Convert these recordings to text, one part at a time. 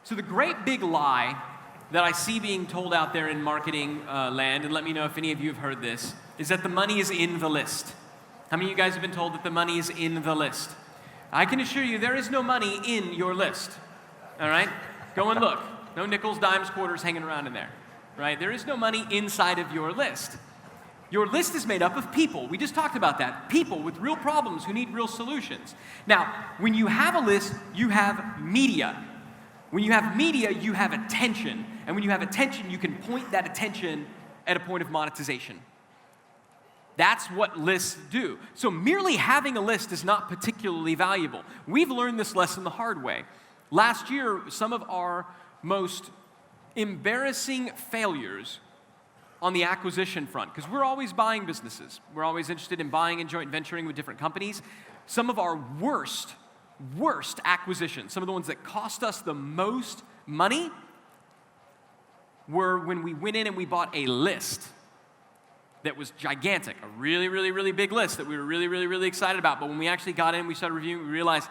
So the great big lie that I see being told out there in marketing land, and let me know if any of you have heard this, is that the money is in the list. How many of you guys have been told that the money is in the list? I can assure you there is no money in your list, all right? Go and look. No nickels, dimes, quarters hanging around in there, right? There is no money inside of your list. Your list is made up of people. We just talked about that. People with real problems who need real solutions. Now, when you have a list, you have media. When you have media, you have attention. And when you have attention, you can point that attention at a point of monetization. That's what lists do. So merely having a list is not particularly valuable. We've learned this lesson the hard way. Last year, some of our most embarrassing failures on the acquisition front, because we're always buying businesses. We're always interested in buying and joint venturing with different companies. Some of our worst acquisitions, some of the ones that cost us the most money, were when we went in and we bought a list that was gigantic, a really, really, really big list that we were really, really, really excited about. But when we actually got in, we started reviewing, we realized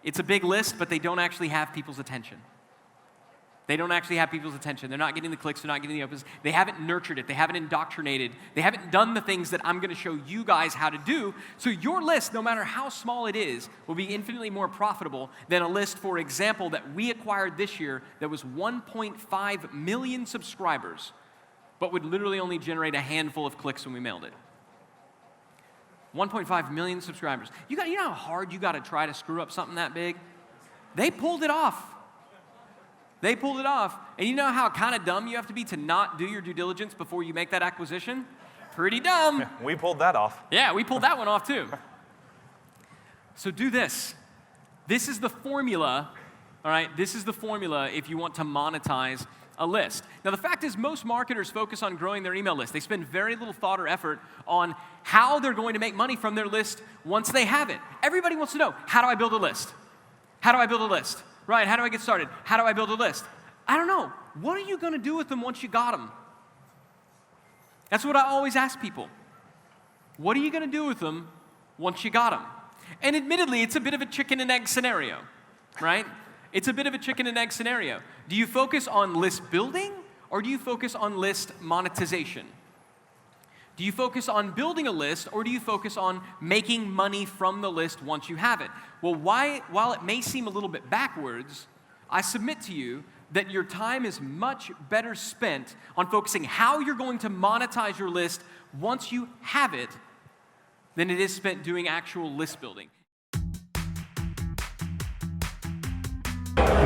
it's a big list, but they don't actually have people's attention. They don't actually have people's attention. They're not getting the clicks. They're not getting the opens. They haven't nurtured it. They haven't indoctrinated. They haven't done the things that I'm going to show you guys how to do. So your list, no matter how small it is, will be infinitely more profitable than a list, for example, that we acquired this year that was 1.5 million subscribers, but would literally only generate a handful of clicks when we mailed it. 1.5 million subscribers. You know how hard you got to try to screw up something that big? They pulled it off. They pulled it off. And you know how kind of dumb you have to be to not do your due diligence before you make that acquisition? Pretty dumb. We pulled that off. Yeah, we pulled that one off too. So do this. This is the formula, all right? This is the formula if you want to monetize a list. Now, the fact is most marketers focus on growing their email list. They spend very little thought or effort on how they're going to make money from their list once they have it. Everybody wants to know, how do I build a list? How do I build a list? Ryan, how do I get started? How do I build a list? I don't know. What are you going to do with them once you got them? That's what I always ask people. What are you going to do with them once you got them? And admittedly, it's a bit of a chicken and egg scenario, right? It's a bit of a chicken and egg scenario. Do you focus on list building or do you focus on list monetization? Do you focus on building a list or do you focus on making money from the list once you have it? Well, while it may seem a little bit backwards, I submit to you that your time is much better spent on focusing how you're going to monetize your list once you have it than it is spent doing actual list building.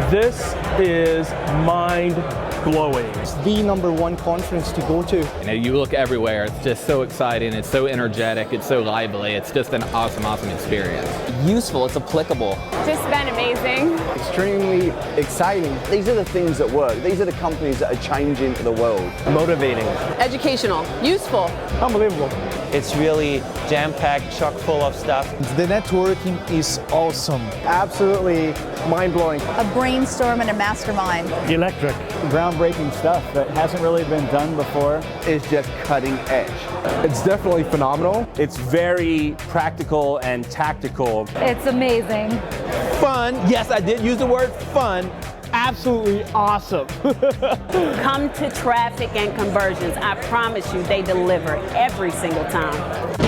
This is mind-blowing. It's the #1 conference to go to. You know, you look everywhere, it's just so exciting, it's so energetic, it's so lively, it's just an awesome, awesome experience. Useful, it's applicable. Just been amazing. Extremely exciting. These are the things that work. These are the companies that are changing the world. Motivating. Educational. Useful. Unbelievable. It's really jam-packed, chock full of stuff. The networking is awesome. Absolutely mind-blowing. A brainstorm and a mastermind. Electric. Groundbreaking stuff that hasn't really been done before. It's just cutting edge. It's definitely phenomenal. It's very practical and tactical. It's amazing. Fun. Yes, I did use the word fun. Absolutely awesome. Come to Traffic and Conversions. I promise you they deliver every single time.